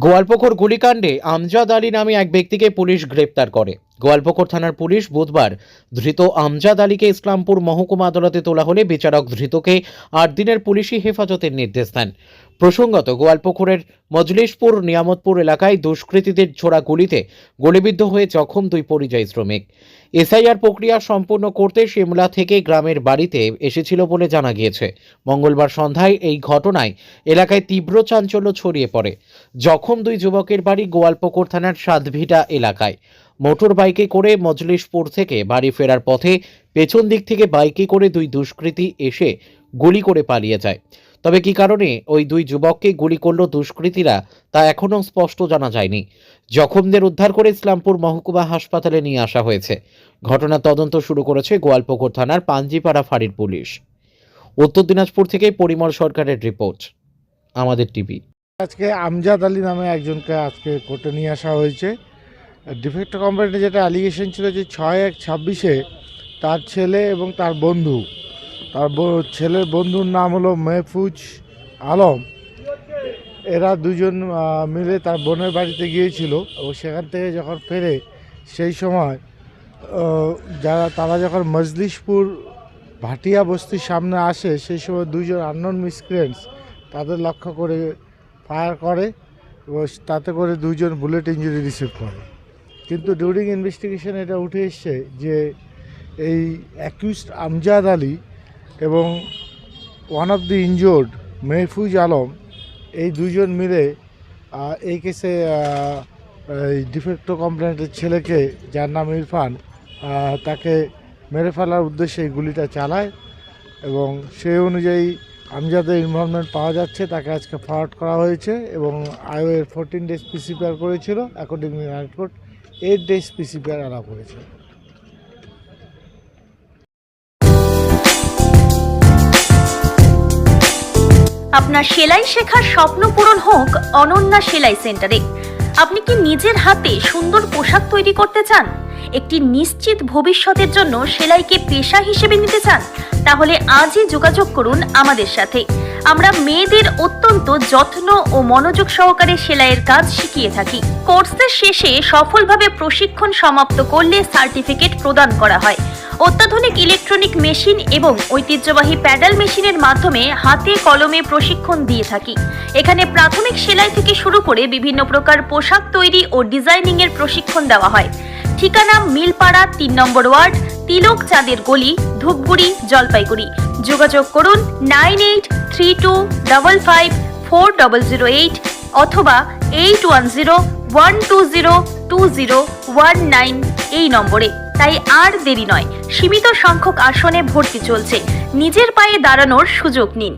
গোয়ালপুকুর গুলিকাণ্ডে আমজাদ আলী নামে এক ব্যক্তিকে পুলিশ গ্রেপ্তার করে। গোয়ালপুকুর থানার পুলিশ বুধবার ধৃত আমজাদ আলীকে ইসলামপুর মহকুমা আদালতে তোলা হলে বিচারক ধৃতকে 8 দিনের পুলিশি হেফাজতের নির্দেশ দেন। প্রসঙ্গত, গোয়ালপুকুরের মজলিশপুর নিয়ামতপুর এলাকায় দুষ্কৃতীদের ছোড়া গুলিতে গুলিবিদ্ধ হয়ে জখম 2 পরিযায়ী শ্রমিক। এসআইআর প্রক্রিয়া সম্পূর্ণ করতে সিমলা থেকে গ্রামের বাড়িতে এসেছিল বলে জানা গিয়েছে। মঙ্গলবার সন্ধ্যায় এই ঘটনায় এলাকায় তীব্র চাঞ্চল্য ছড়িয়ে পড়ে। জখম 2 যুবকের বাড়ি গোয়ালপুকুর থানার সাতভিটা এলাকায়। মোটর বাইকে করে মজলিশপুর থেকে বাড়ি ফেরার পথে পেছন দিক থেকে বাইকে করে 2 দুষ্কৃতী এসে গুলি করে পালিয়ে যায়। তবে কী কারণে ওই 2 যুবককে গুলি করল দুষ্কৃতীরা তা এখনও স্পষ্ট জানা যায়নি। জখমদের উদ্ধার করে ইসলামপুর মহকুমা হাসপাতালে নিয়ে আসা হয়েছে। ঘটনার তদন্ত শুরু করেছে গোয়ালপুকুর থানার পাঞ্জিপাড়া ফাঁড়ির পুলিশ। উত্তর দিনাজপুর থেকে পরিমল সরকারের রিপোর্ট, আমাদের টিভি। আজকে আমজাদ আলী নামে একজনকে আজকে কোর্টে নিয়ে আসা হয়েছে। ডিফেক্ট কোম্পানিতে যেটা অ্যালিগেশন ছিল যে 6/1/26-এ তার ছেলে এবং তার বন্ধু, ছেলের বন্ধুর নাম হলো মেহফুজ আলম, এরা দুজন মিলে তার বোনের বাড়িতে গিয়েছিল এবং সেখান থেকে যখন ফেরে সেই সময় তারা যখন মজলিশপুর ভাটিয়া বস্তির সামনে আসে সেই সময় 2 জন আননোন মিসক্রিয়েন্টস তাদের লক্ষ্য করে ফায়ার করে এবং তাতে করে 2 জন বুলেট ইঞ্জুরি রিসিভ করে। কিন্তু ডিউরিং ইনভেস্টিগেশন এটা উঠে এসছে যে এই অ্যাকিউজড আমজাদ আলী এবং one of the injured Mahfuz Alam, এই 2 জন মিলে এই কেসে ডিফেক্টো কমপ্লেন্টের ছেলেকে, যার নাম ইরফান, তাকে মেরে ফেলার উদ্দেশ্যে এই গুলিটা চালায় এবং সেই অনুযায়ী আমজাদের ইনভলভমেন্ট পাওয়া যাচ্ছে। তাকে আজকে ফরওয়ার্ড করা হয়েছে এবং আইওএর 14 ডেজ পিসিপিআর করেছিল, accordingly high court 8 days PCPR allow করেছে। আপনার সেলাই শেখার স্বপ্ন পূরণ হোক অনন্যা সেলাই সেন্টারে। আপনি কি নিজের হাতে সুন্দর পোশাক তৈরি করতে চান? একটি নিশ্চিত ভবিষ্যতের জন্য সেলাইকে পেশা হিসেবে নিতে চান? তাহলে আজই যোগাযোগ করুন আমাদের সাথে। আমরা মেয়েদের অত্যন্ত যত্ন ও মনোযোগ সহকারে সেলাইয়ের কাজ শিখিয়ে থাকি। কোর্সের শেষে সফলভাবে প্রশিক্ষণ সমাপ্ত করলে সার্টিফিকেট প্রদান করা হয়। অত্যাধুনিক ইলেকট্রনিক মেশিন এবং ঐতিহ্যবাহী প্যাডেল মেশিনের মাধ্যমে হাতে কলমে প্রশিক্ষণ দিয়ে থাকি। এখানে প্রাথমিক সেলাই থেকে শুরু করে বিভিন্ন প্রকার পোশাক তৈরি ও ডিজাইনিং এর প্রশিক্ষণ দেওয়া হয়। ঠিকানা মিলপাড়া 3 নম্বর ওয়ার্ড, তিলক চাঁদের গলি, ধূপগুড়ি, জলপাইগুড়ি। যোগাযোগ করুন 9832554008 অথবা 8101202019 এই নম্বরে। তাই আর দেরি নয়, সীমিত সংখ্যক আসনে ভর্তি চলছে। নিজের পায়ে দাঁড়ানোর সুযোগ নিন।